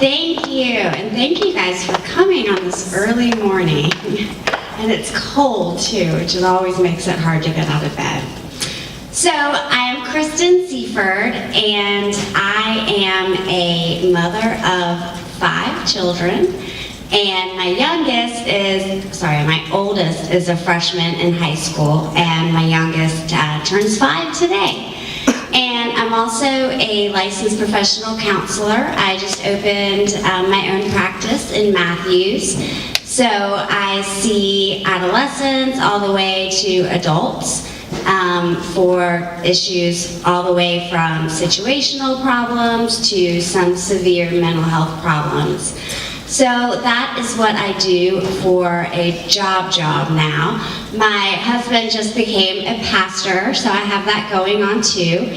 Thank you, and thank you guys for coming on this early morning. And it's cold too, which always makes it hard to get out of bed. So, I am Kristan Seaford, and I am a mother of 5 children. And my oldest is a freshman in high school, and my youngest turns 5 today. And I'm also a licensed professional counselor. I just opened my own practice in Matthews. So I see adolescents all the way to adults for issues all the way from situational problems to some severe mental health problems. So that is what I do for a job now. My husband just became a pastor, so I have that going on too.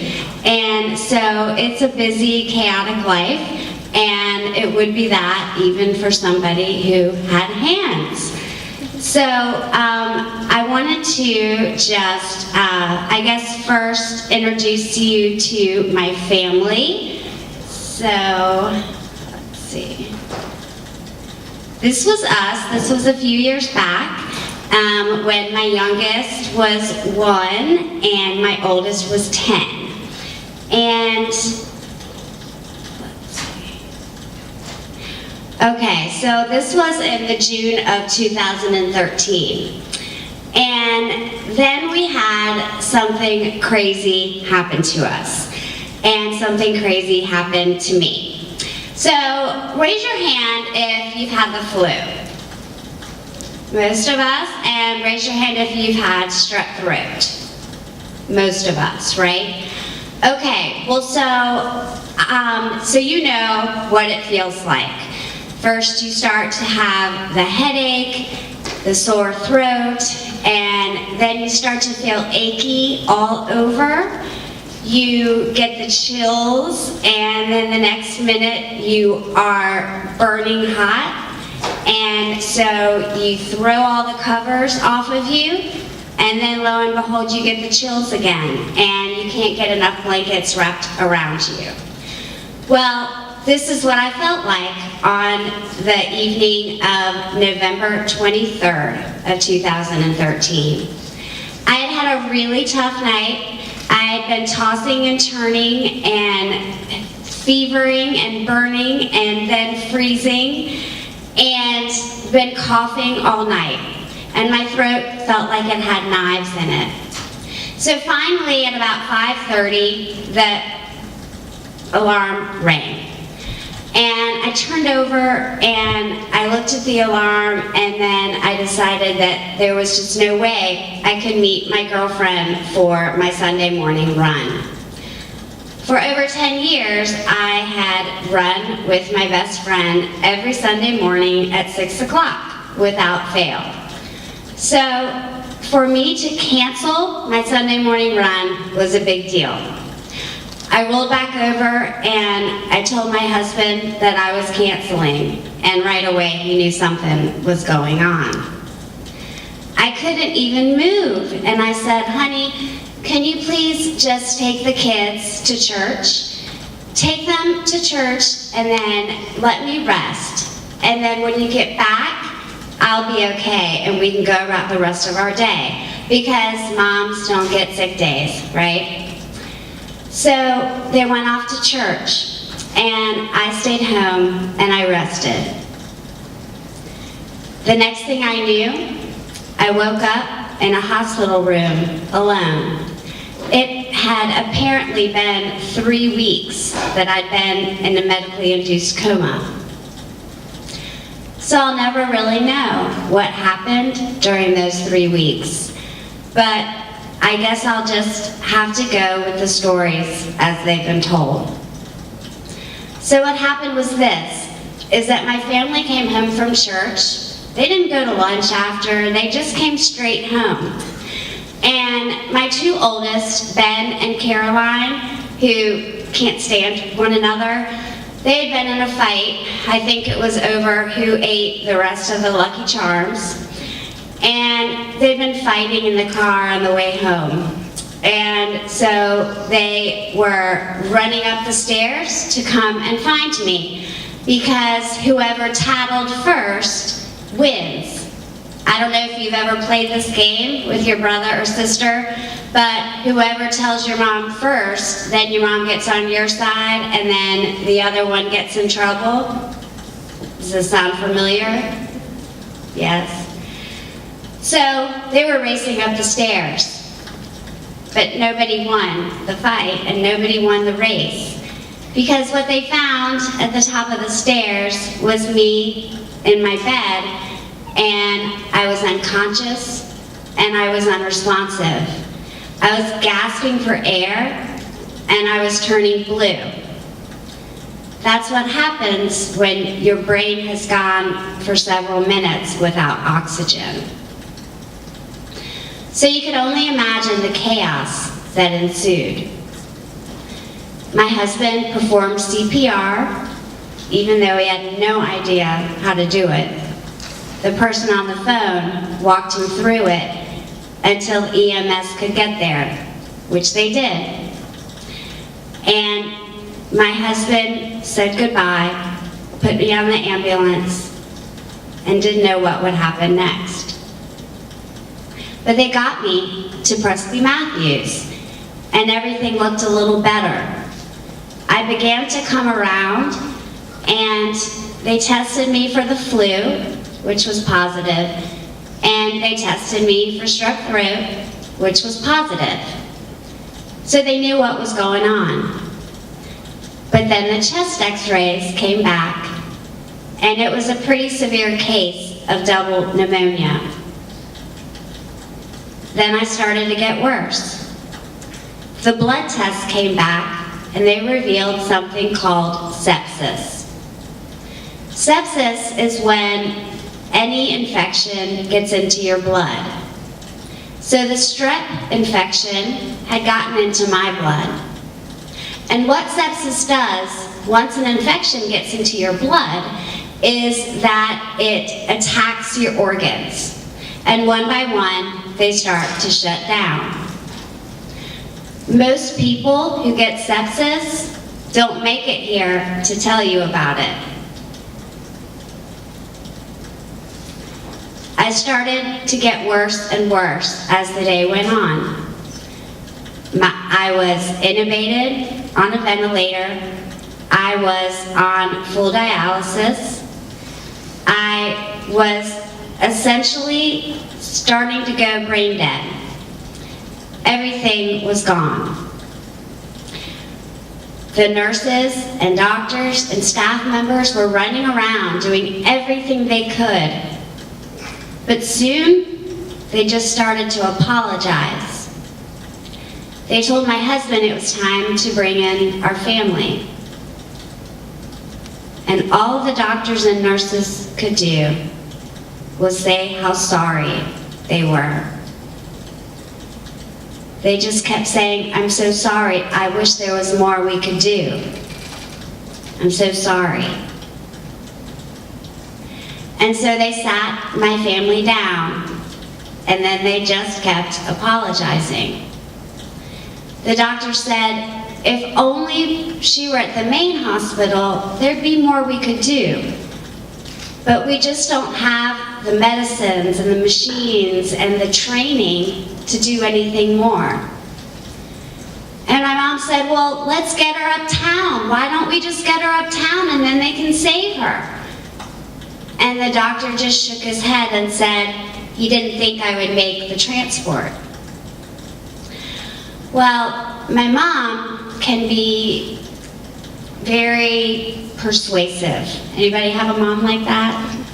And so it's a busy, chaotic life, and it would be that even for somebody who had hands. So I wanted to just, first introduce you to my family. So, let's see. This was us. This was a few years back when my youngest was 1 and my oldest was 10. And let's see. Okay, so this was in the June of 2013. And then we had something crazy happen to us. And something crazy happened to me. So, raise your hand if you've had the flu. Most of us, and raise your hand if you've had strep throat. Most of us, right? Okay, well so you know what it feels like. First you start to have the headache, the sore throat, and then you start to feel achy all over. You get the chills, and then the next minute you are burning hot, and so you throw all the covers off of you, and then lo and behold you get the chills again, and you can't get enough blankets wrapped around you. Well, this is what I felt like on the evening of November 23rd of 2013. I had had a really tough night. I had been tossing and turning and fevering and burning and then freezing and been coughing all night. And my throat felt like it had knives in it. So finally at about 5:30, the alarm rang. And I turned over and I looked at the alarm, and then I decided that there was just no way I could meet my girlfriend for my Sunday morning run. For over 10 years, I had run with my best friend every Sunday morning at 6 o'clock without fail. So for me to cancel my Sunday morning run was a big deal. I rolled back over and I told my husband that I was canceling, and right away he knew something was going on. I couldn't even move, and I said, honey, can you please just take the kids to church? Take them to church and then let me rest. And then when you get back, I'll be okay and we can go about the rest of our day, because moms don't get sick days, right? So they went off to church, and I stayed home and I rested. The next thing I knew, I woke up in a hospital room alone. It had apparently been 3 weeks that I'd been in a medically induced coma. So I'll never really know what happened during those 3 weeks, but I guess I'll just have to go with the stories as they've been told. So what happened was this, is that my family came home from church. They didn't go to lunch after, they just came straight home. And my 2 oldest, Ben and Caroline, who can't stand one another, they had been in a fight. I think it was over who ate the rest of the Lucky Charms. And they'd been fighting in the car on the way home. And so they were running up the stairs to come and find me. because whoever tattled first wins. I don't know if you've ever played this game with your brother or sister, but whoever tells your mom first, then your mom gets on your side, and then the other one gets in trouble. Does this sound familiar? Yes. So they were racing up the stairs, but nobody won the fight and nobody won the race, because what they found at the top of the stairs was me in my bed, and I was unconscious and I was unresponsive. I was gasping for air and I was turning blue. That's what happens when your brain has gone for several minutes without oxygen. So you could only imagine the chaos that ensued. My husband performed CPR, even though he had no idea how to do it. The person on the phone walked him through it until EMS could get there, which they did. And my husband said goodbye, put me on the ambulance, and didn't know what would happen next. But they got me to Presby Matthews, and everything looked a little better. I began to come around, and they tested me for the flu, which was positive, and they tested me for strep throat, which was positive. So they knew what was going on. But then the chest x-rays came back, and it was a pretty severe case of double pneumonia. Then I started to get worse. The blood tests came back, and they revealed something called sepsis. Sepsis is when any infection gets into your blood. So the strep infection had gotten into my blood. And what sepsis does, once an infection gets into your blood, is that it attacks your organs. And one by one, they start to shut down. Most people who get sepsis don't make it here to tell you about it. I started to get worse and worse as the day went on. I was intubated on a ventilator. I was on full dialysis. I was essentially starting to go brain dead. Everything was gone. The nurses and doctors and staff members were running around doing everything they could. But soon, they just started to apologize. They told my husband it was time to bring in our family. And all the doctors and nurses could do was say how sorry they were. They just kept saying, "I'm so sorry, I wish there was more we could do. I'm so sorry." And so they sat my family down, and then they just kept apologizing. The doctor said, if only she were at the main hospital, there'd be more we could do. But we just don't have the medicines and the machines and the training to do anything more. And my mom said, well, let's get her uptown. Why don't we just get her uptown and then they can save her? And the doctor just shook his head and said he didn't think I would make the transport. Well, my mom can be very persuasive. Anybody have a mom like that?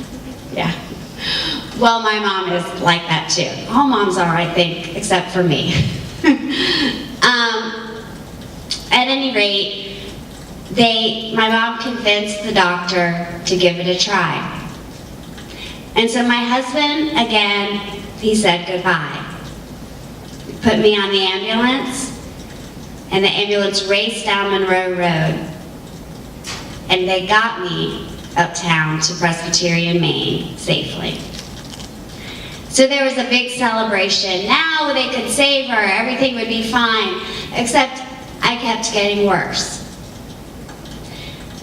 Yeah. Well, my mom is like that too. All moms are, I think, except for me. At any rate, my mom convinced the doctor to give it a try. And so my husband, again, he said goodbye. He put me on the ambulance, and the ambulance raced down Monroe Road. And they got me uptown to Presbyterian, Maine, safely. So there was a big celebration. Now they could save her, everything would be fine, except I kept getting worse.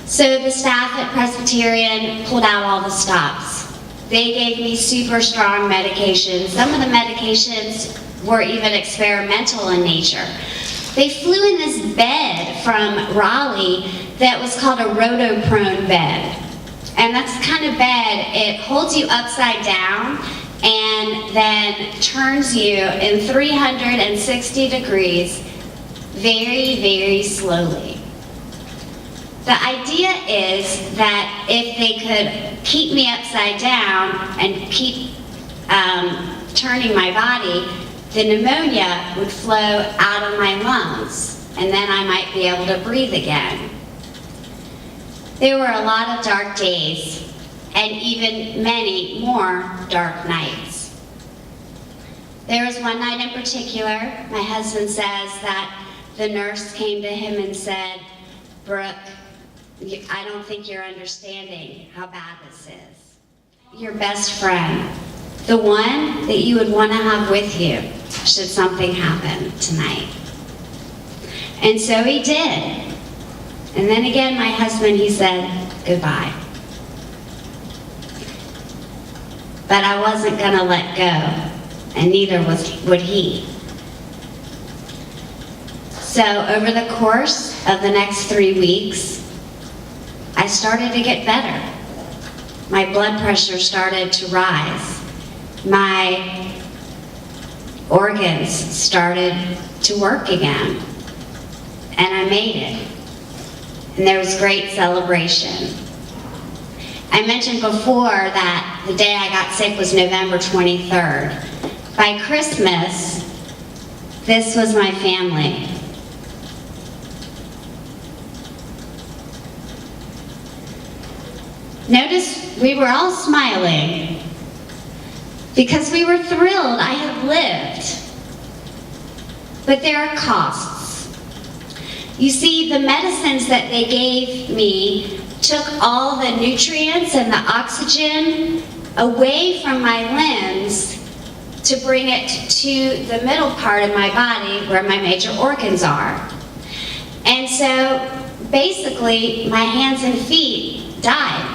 So the staff at Presbyterian pulled out all the stops. They gave me super strong medications. Some of the medications were even experimental in nature. They flew in this bed from Raleigh that was called a rotoprone bed. And that's the kind of bed, it holds you upside down and then turns you in 360 degrees very, very slowly. The idea is that if they could keep me upside down and keep turning my body, the pneumonia would flow out of my lungs, and then I might be able to breathe again. There were a lot of dark days, and even many more dark nights. There was one night in particular, my husband says that the nurse came to him and said, "Brooke, I don't think you're understanding how bad this is. Your best friend, the one that you would want to have with you should something happen tonight." And so he did. And then again, my husband, he said, "Goodbye." But I wasn't going to let go, and neither would he. So over the course of the next 3 weeks, I started to get better. My blood pressure started to rise. My organs started to work again. And I made it. And there was great celebration. I mentioned before that the day I got sick was November 23rd. By Christmas, this was my family. Notice we were all smiling because we were thrilled I had lived. But there are costs. You see, the medicines that they gave me took all the nutrients and the oxygen away from my limbs to bring it to the middle part of my body where my major organs are. And so basically my hands and feet died.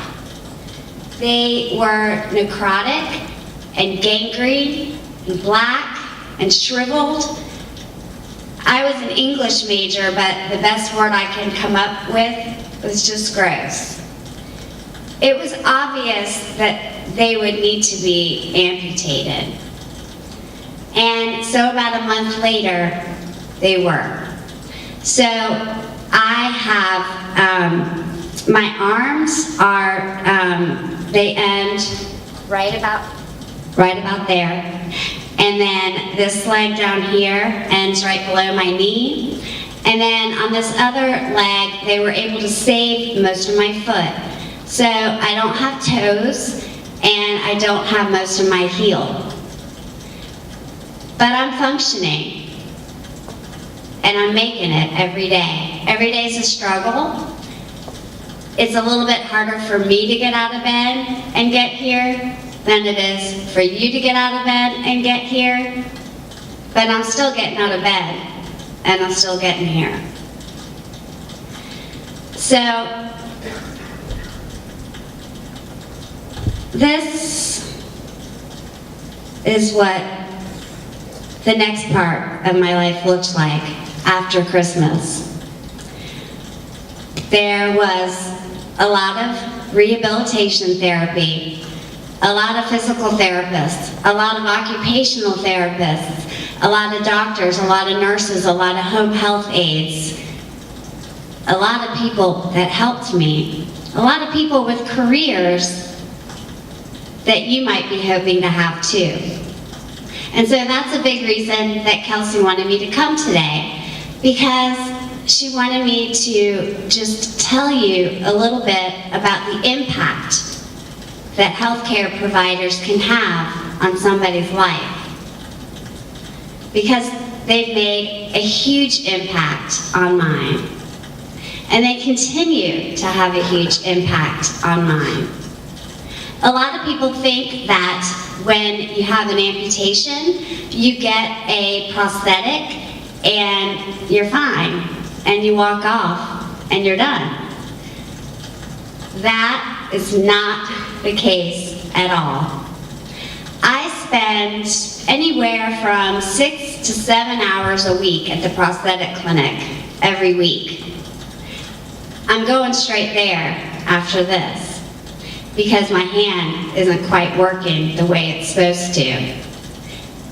They were necrotic and gangrene and black and shriveled. I was an English major, but the best word I can come up with was just gross. It was obvious that they would need to be amputated. And so about a month later, they were. So I have, my arms are, they end right about there. And then this leg down here ends right below my knee. And then on this other leg, they were able to save most of my foot. So I don't have toes, and I don't have most of my heel. But I'm functioning, and I'm making it every day. Every day is a struggle. It's a little bit harder for me to get out of bed and get here than it is for you to get out of bed and get here. But I'm still getting out of bed, and I'm still getting here. So, this is what the next part of my life looks like after Christmas. There was a lot of rehabilitation therapy, a lot of physical therapists, a lot of occupational therapists, a lot of doctors, a lot of nurses, a lot of home health aides, a lot of people that helped me, a lot of people with careers that you might be hoping to have too. And so that's a big reason that Kelsey wanted me to come today, because she wanted me to just tell you a little bit about the impact that healthcare providers can have on somebody's life. Because they've made a huge impact on mine. And they continue to have a huge impact on mine. A lot of people think that when you have an amputation, you get a prosthetic and you're fine, and you walk off and you're done. That is not the case at all. I spend anywhere from 6 to 7 hours a week at the prosthetic clinic every week. I'm going straight there after this because my hand isn't quite working the way it's supposed to.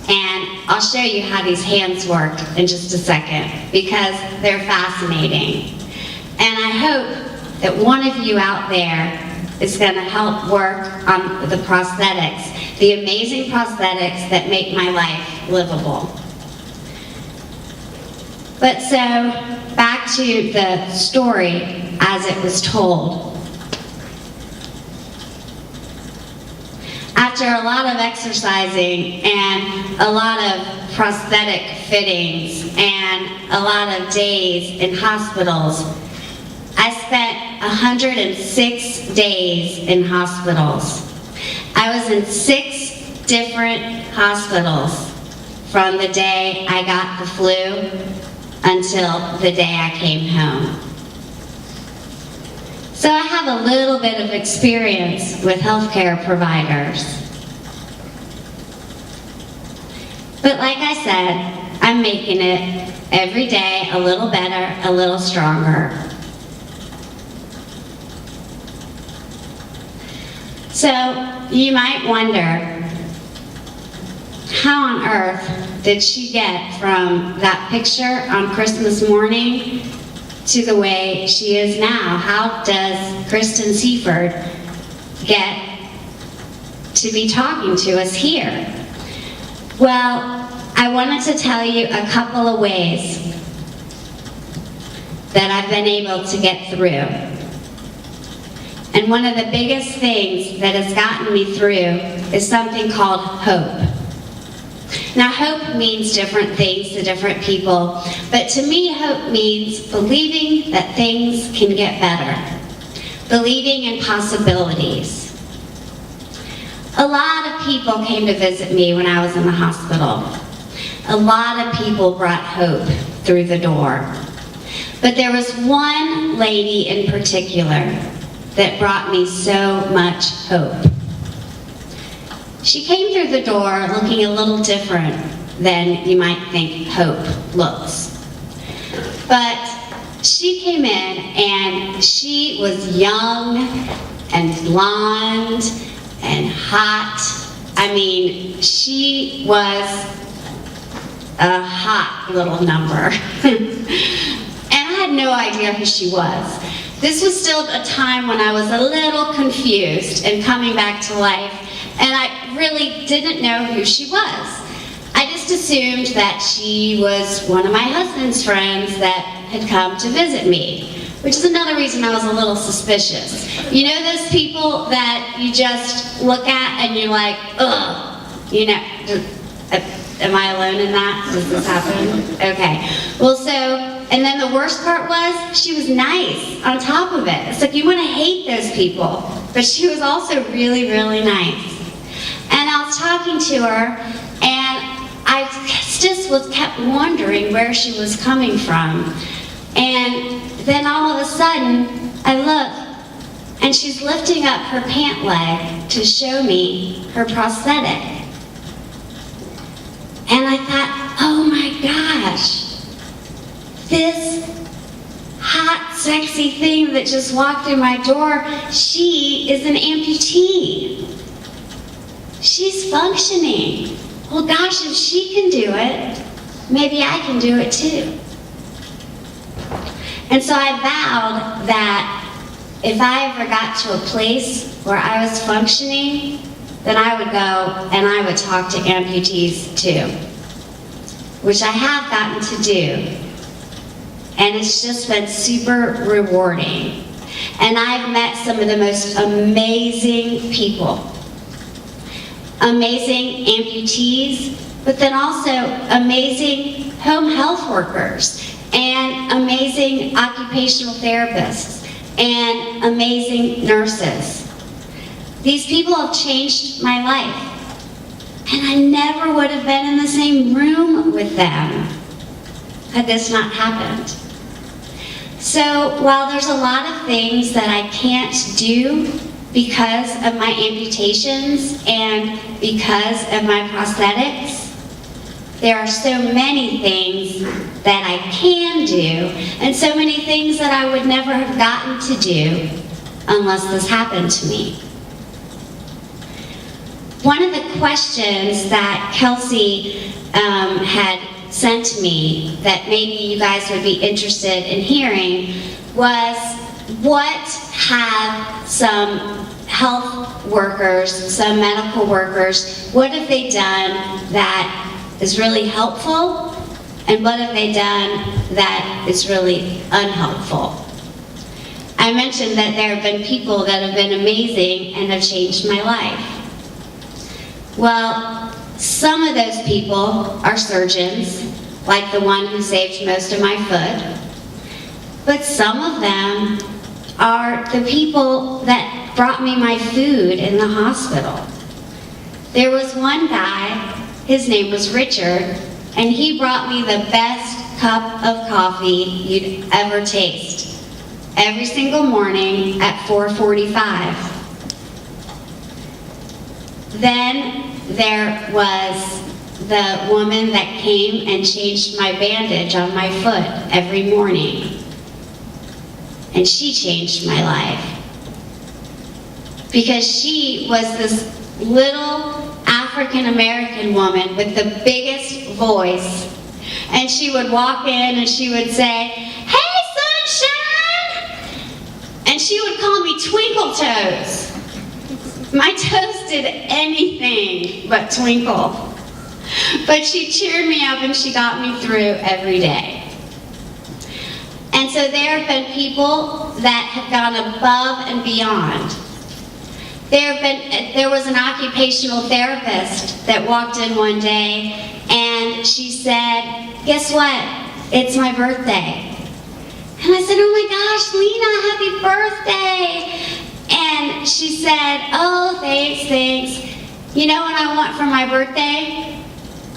And I'll show you how these hands work in just a second because they're fascinating. And I hope that one of you out there is going to help work on the prosthetics, the amazing prosthetics that make my life livable. But so, back to the story as it was told. After a lot of exercising and a lot of prosthetic fittings and a lot of days in hospitals, I spent 106 days in hospitals. I was in 6 different hospitals from the day I got the flu until the day I came home. So I have a little bit of experience with healthcare providers. But like I said, I'm making it every day a little better, a little stronger. So you might wonder, how on earth did she get from that picture on Christmas morning to the way she is now? How does Kristan Seaford get to be talking to us here? Well, I wanted to tell you a couple of ways that I've been able to get through. And one of the biggest things that has gotten me through is something called hope. Now, hope means different things to different people, but to me, hope means believing that things can get better, believing in possibilities. A lot of people came to visit me when I was in the hospital. A lot of people brought hope through the door. But there was one lady in particular that brought me so much hope. She came through the door looking a little different than you might think hope looks. But she came in and she was young and blonde and hot. I mean, she was a hot little number. And I had no idea who she was. This was still a time when I was a little confused and coming back to life, and I really didn't know who she was. I just assumed that she was one of my husband's friends that had come to visit me, which is another reason I was a little suspicious. You know those people that you just look at and you're like, ugh, you know, am I alone in that? Does this happen? Okay. Well, and then the worst part was, she was nice on top of it. It's like you want to hate those people, but she was also really, really nice. And I was talking to her, and I just kept wondering where she was coming from. And then all of a sudden, I look, and she's lifting up her pant leg to show me her prosthetic. And I thought, oh my gosh, this hot, sexy thing that just walked in my door, she is an amputee. She's functioning. Well, gosh, if she can do it, maybe I can do it too. And so I vowed that if I ever got to a place where I was functioning, then I would go and I would talk to amputees too, which I have gotten to do. And it's just been super rewarding. And I've met some of the most amazing people. Amazing amputees, but then also amazing home health workers, and amazing occupational therapists, and amazing nurses. These people have changed my life, and I never would have been in the same room with them had this not happened. So while there's a lot of things that I can't do because of my amputations and because of my prosthetics, there are so many things that I can do, and so many things that I would never have gotten to do unless this happened to me. One of the questions that Kelsey had sent to me that maybe you guys would be interested in hearing was, what have some health workers, some medical workers, what have they done that is really helpful, and what have they done that is really unhelpful? I mentioned that there have been people that have been amazing and have changed my life. Well, some of those people are surgeons, like the one who saved most of my foot, but some of them are the people that brought me my food in the hospital. There was one guy, his name was Richard, and he brought me the best cup of coffee you'd ever taste every single morning at 4:45. Then there was the woman that came and changed my bandage on my foot every morning. And she changed my life. Because she was this little African-American woman with the biggest voice. And she would walk in and she would say, "Hey, sunshine!" And she would call me Twinkle Toes. My toes did anything but twinkle. But she cheered me up and she got me through every day. And so there have been people that have gone above and beyond. There was an occupational therapist that walked in one day and she said, "Guess what? It's my birthday." And I said, "Oh my gosh, Lena, happy birthday." And she said, "Oh, thanks. You know what I want for my birthday?"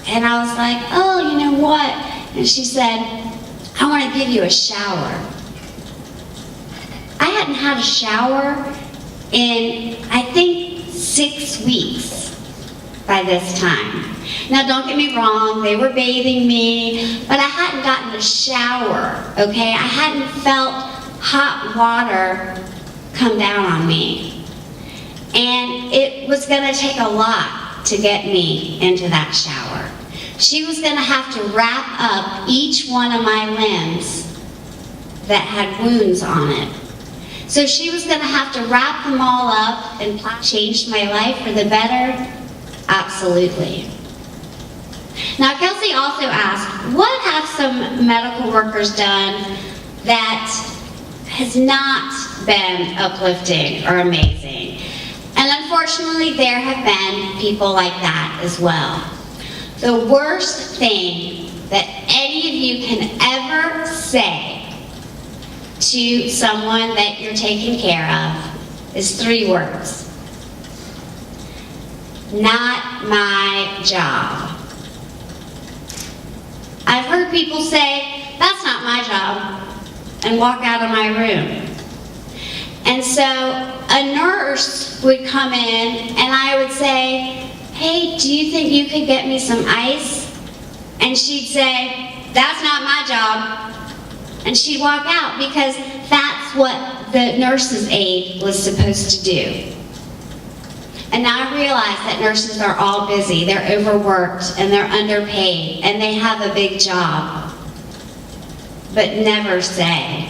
And I was like, "Oh, you know what?" And she said, "I want to give you a shower." I hadn't had a shower in, I think, 6 weeks by this time. Now, don't get me wrong, they were bathing me, but I hadn't gotten a shower, okay? I hadn't felt hot water come down on me. And it was going to take a lot to get me into that shower. She was going to have to wrap up each one of my limbs that had wounds on it. So she was going to have to wrap them all up and change my life for the better? Absolutely. Now, Kelsey also asked, what have some medical workers done that has not been uplifting or amazing? And unfortunately, there have been people like that as well. The worst thing that any of you can ever say to someone that you're taking care of is 3 words. Not my job. I've heard people say, "That's not my job," and walk out of my room. And so a nurse would come in and I would say, "Hey, do you think you could get me some ice?" And she'd say, "That's not my job." And she'd walk out because that's what the nurse's aide was supposed to do. And now I realize that nurses are all busy, they're overworked, and they're underpaid, and they have a big job. But never say,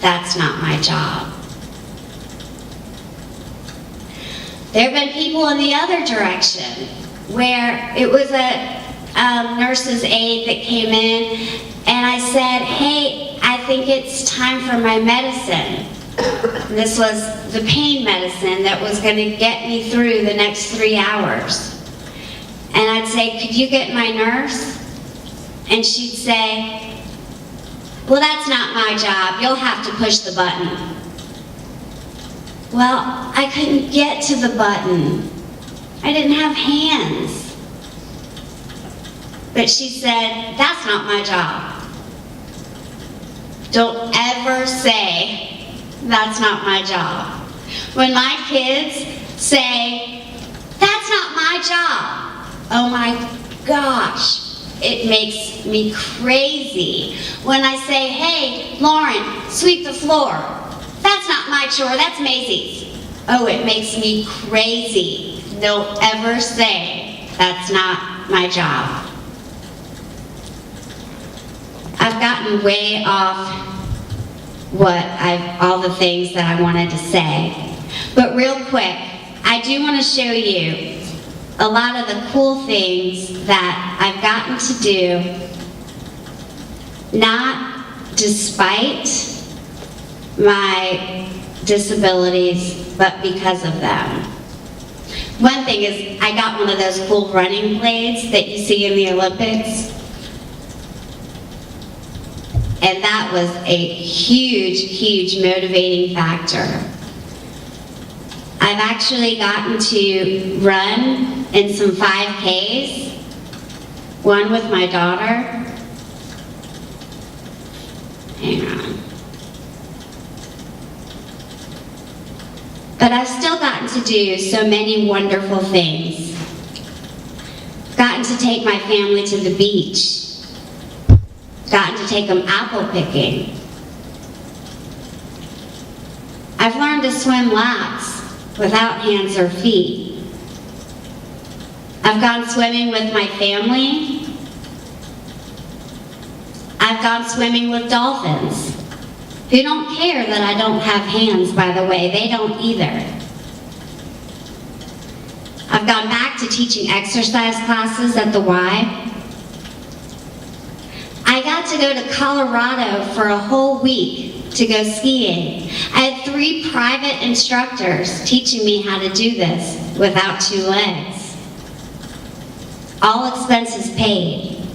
"That's not my job." There have been people in the other direction where it was a nurse's aide that came in and I said, "Hey, I think it's time for my medicine." And this was the pain medicine that was going to get me through the next 3 hours. And I'd say, "Could you get my nurse?" And she'd say, "Well, that's not my job. You'll have to push the button." Well, I couldn't get to the button. I didn't have hands. But she said, "That's not my job. Don't ever say, that's not my job. When my kids say, that's not my job, oh my gosh, it makes me crazy. When I say, hey, Lauren, sweep the floor. That's not my chore, that's Maisie's. Oh, it makes me crazy. Don't ever say, that's not my job. I've gotten way off all the things that I wanted to say. But real quick, I do want to show you a lot of the cool things that I've gotten to do, not despite my disabilities, but because of them. One thing is, I got one of those cool running blades that you see in the Olympics. And that was a huge, huge motivating factor. I've actually gotten to run in some 5Ks, one with my daughter. Hang on. But I've still gotten to do so many wonderful things. Gotten to take my family to the beach. Gotten to take them apple picking. I've learned to swim laps without hands or feet. I've gone swimming with my family. I've gone swimming with dolphins, who don't care that I don't have hands, by the way. They don't either. I've gone back to teaching exercise classes at the Y. I got to go to Colorado for a whole week to go skiing. I had 3 private instructors teaching me how to do this without 2 legs. All expenses paid.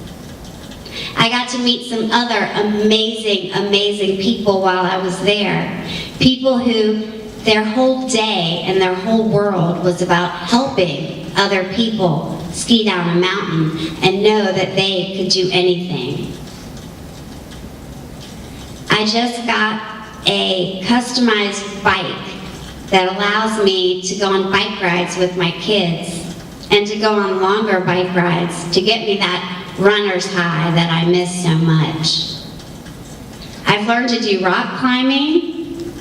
I got to meet some other amazing, amazing people while I was there. People who their whole day and their whole world was about helping other people ski down a mountain and know that they could do anything. I just got a customized bike that allows me to go on bike rides with my kids and to go on longer bike rides to get me that runner's high that I miss so much. I've learned to do rock climbing.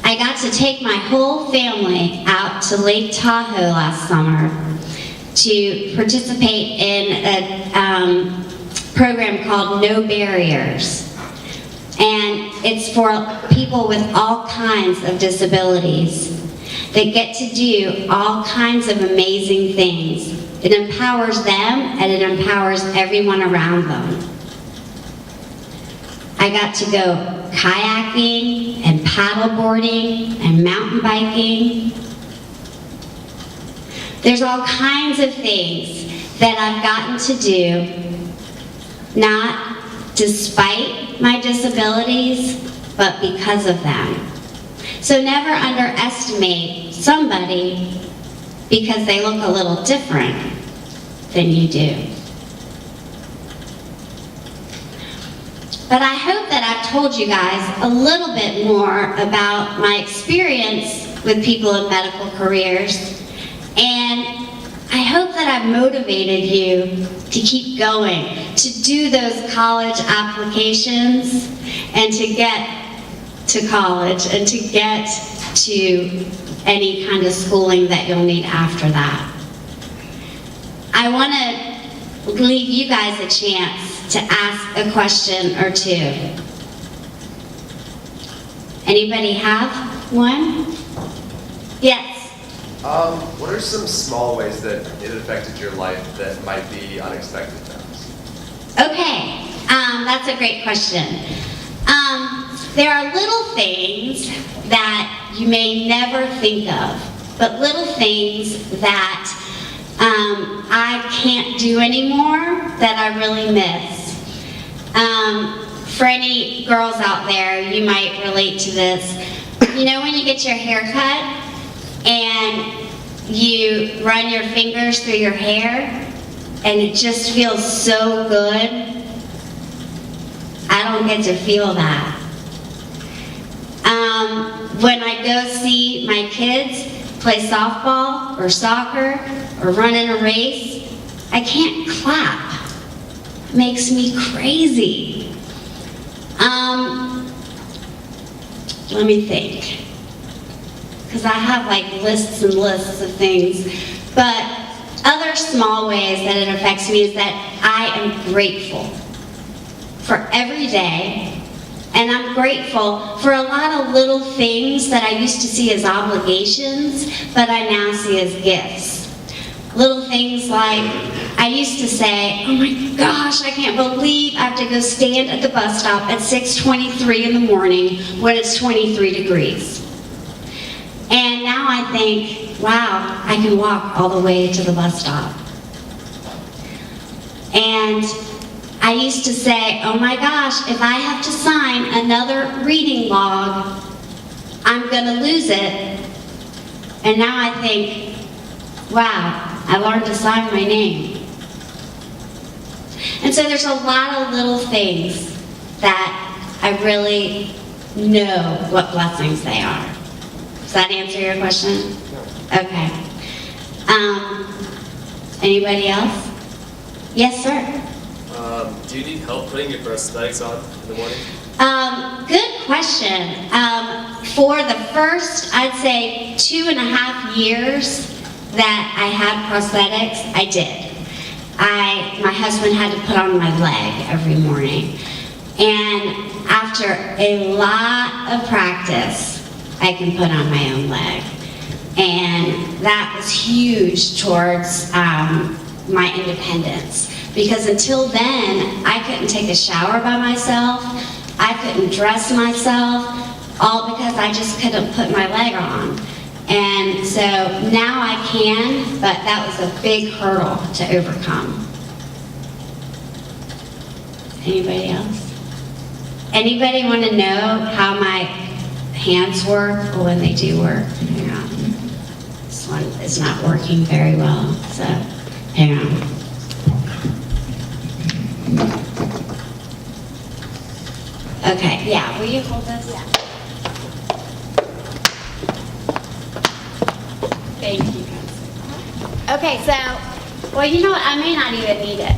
I got to take my whole family out to Lake Tahoe last summer to participate in a program called No Barriers. And it's for people with all kinds of disabilities that get to do all kinds of amazing things. It empowers them and it empowers everyone around them. I got to go kayaking and paddleboarding and mountain biking. There's all kinds of things that I've gotten to do, not despite my disabilities, but because of them. So never underestimate somebody because they look a little different than you do. But I hope that I've told you guys a little bit more about my experience with people in medical careers, and I hope that I've motivated you to keep going, to do those college applications, and to get to college, and to get to any kind of schooling that you'll need after that. I want to leave you guys a chance to ask a question or 2. Anybody have one? Yes? What are some small ways that it affected your life that might be unexpected times? Okay, that's a great question. There are little things that you may never think of, but little things that I can't do anymore that I really miss. For any girls out there, you might relate to this. You know when you get your hair cut and you run your fingers through your hair and it just feels so good? don't get to feel that. When I go see my kids play softball or soccer or run in a race, I can't clap. It makes me crazy. Let me think. Because I have like lists and lists of things. But other small ways that it affects me is that I am grateful for every day. And I'm grateful for a lot of little things that I used to see as obligations, but I now see as gifts. Little things like, I used to say, oh my gosh, I can't believe I have to go stand at the bus stop at 6:23 in the morning when it's 23 degrees. And now I think, wow, I can walk all the way to the bus stop. And I used to say, oh my gosh, if I have to sign another reading log, I'm gonna lose it. And now I think, wow, I learned to sign my name. And so there's a lot of little things that I really know what blessings they are. Does that answer your question? Okay. Anybody else? Yes, sir. Do you need help putting your prosthetics on in the morning? Good question. For the first, I'd say 2.5 years that I had prosthetics, I did. My husband had to put on my leg every morning. And after a lot of practice, I can put on my own leg. And that was huge towards my independence. Because until then, I couldn't take a shower by myself, I couldn't dress myself, all because I just couldn't put my leg on. And so now I can, but that was a big hurdle to overcome. Anybody else? Anybody want to know how my hands work, or when they do work? Hang on. This one is not working very well, so hang on. Okay, yeah, will you hold this? Yeah. Thank you. Okay, so, well, you know what, I may not even need it.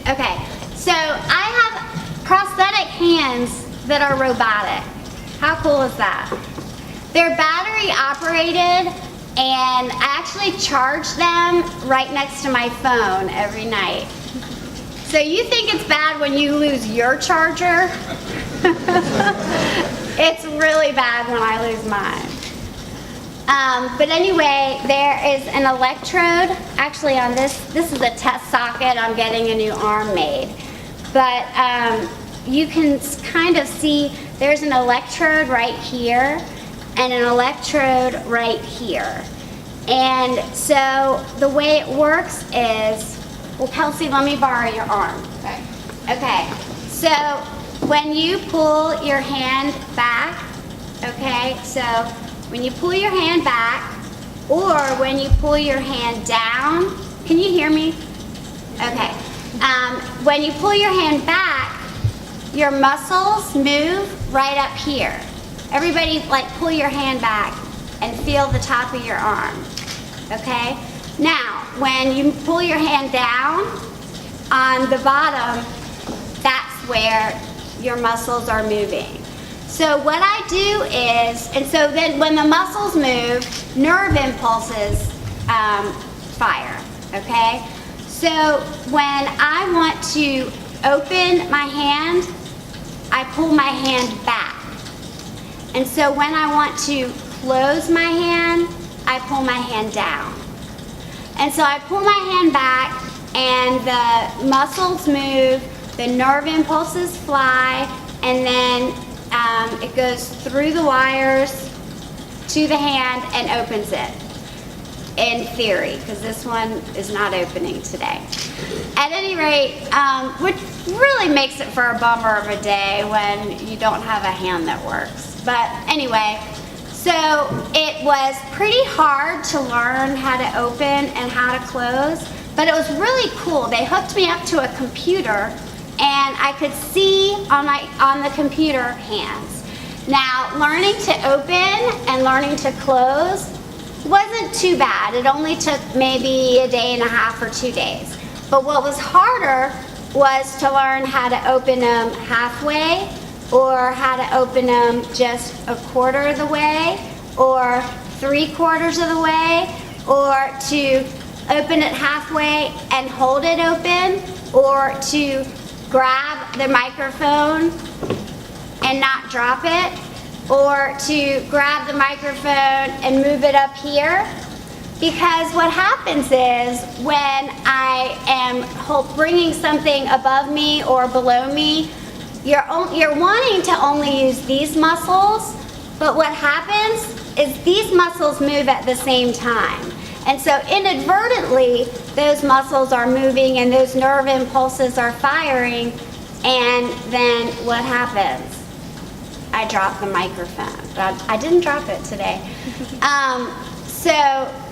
Okay, so I have prosthetic hands that are robotic. How cool is that? They're battery operated, and I actually charge them right next to my phone every night. So you think it's bad when you lose your charger? It's really bad when I lose mine. But anyway, there is an electrode, actually on this is a test socket. I'm getting a new arm made. But you can kind of see there's an electrode right here and an electrode right here. And so the way it works is, well, Kelsey, let me borrow your arm. Okay, so when you pull your hand back, okay, so when you pull your hand back, or when you pull your hand down, can you hear me? Okay, when you pull your hand back, your muscles move right up here. Everybody, like, pull your hand back and feel the top of your arm, okay? Now, when you pull your hand down, on the bottom, that's where your muscles are moving. So what I do is, and so then when the muscles move, nerve impulses fire, okay? So when I want to open my hand, I pull my hand back. And so when I want to close my hand, I pull my hand down. And so I pull my hand back, and the muscles move, the nerve impulses fly, and then it goes through the wires to the hand and opens it, in theory, because this one is not opening today. At any rate, which really makes it for a bummer of a day when you don't have a hand that works. But anyway, so it was pretty hard to learn how to open and how to close, but it was really cool. They hooked me up to a computer, and I could see on the computer hands. Now, learning to open and learning to close wasn't too bad. It only took maybe a day and a half or 2 days. But what was harder was to learn how to open them halfway, or how to open them just a quarter of the way, or 3/4 of the way, or to open it halfway and hold it open, or to grab the microphone and not drop it, or to grab the microphone and move it up here. Because what happens is when I am bringing something above me or below me, you're wanting to only use these muscles, but what happens is these muscles move at the same time. And so inadvertently, those muscles are moving and those nerve impulses are firing, and then what happens? I drop the microphone. I didn't drop it today. So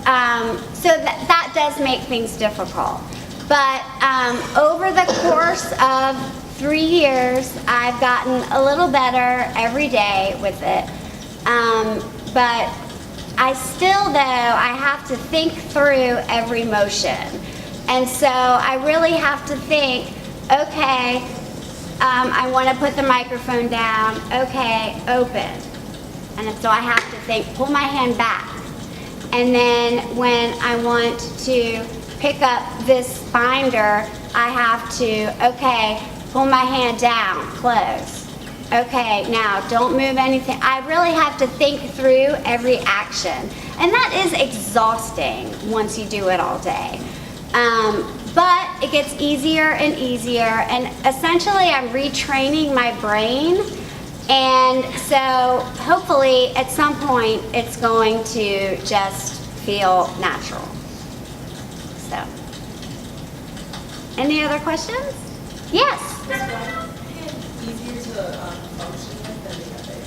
that does make things difficult. But over the course of 3 years, I've gotten a little better every day with it. But I still, though, I have to think through every motion. And so I really have to think, okay, I want to put the microphone down. Okay, open. And so I have to think, pull my hand back. And then when I want to pick up this binder, I have to, okay, pull my hand down, close. Okay, now don't move anything. I really have to think through every action. And that is exhausting once you do it all day. But it gets easier and easier, and essentially I'm retraining my brain, and so hopefully at some point it's going to just feel natural. So, any other questions? Yes? Is one hand easier to function with than the other?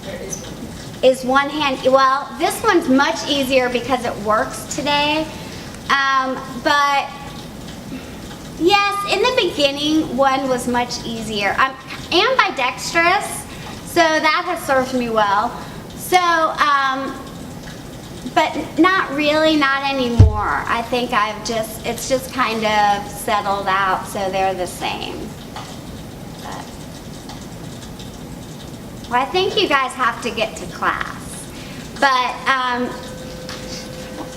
There is one. Is one hand, well, this one's much easier because it works today, but yes, in the beginning, one was much easier. I'm ambidextrous, so that has served me well. So, but not really, not anymore. I think it's just kind of settled out, so they're the same. But, well, I think you guys have to get to class. But,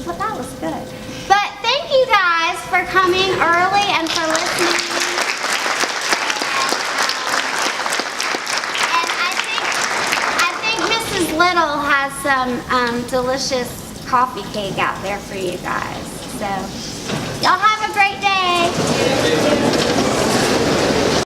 well, that was good. But thank you guys for coming early and for listening. And I think Mrs. Little has some delicious coffee cake out there for you guys. So y'all have a great day.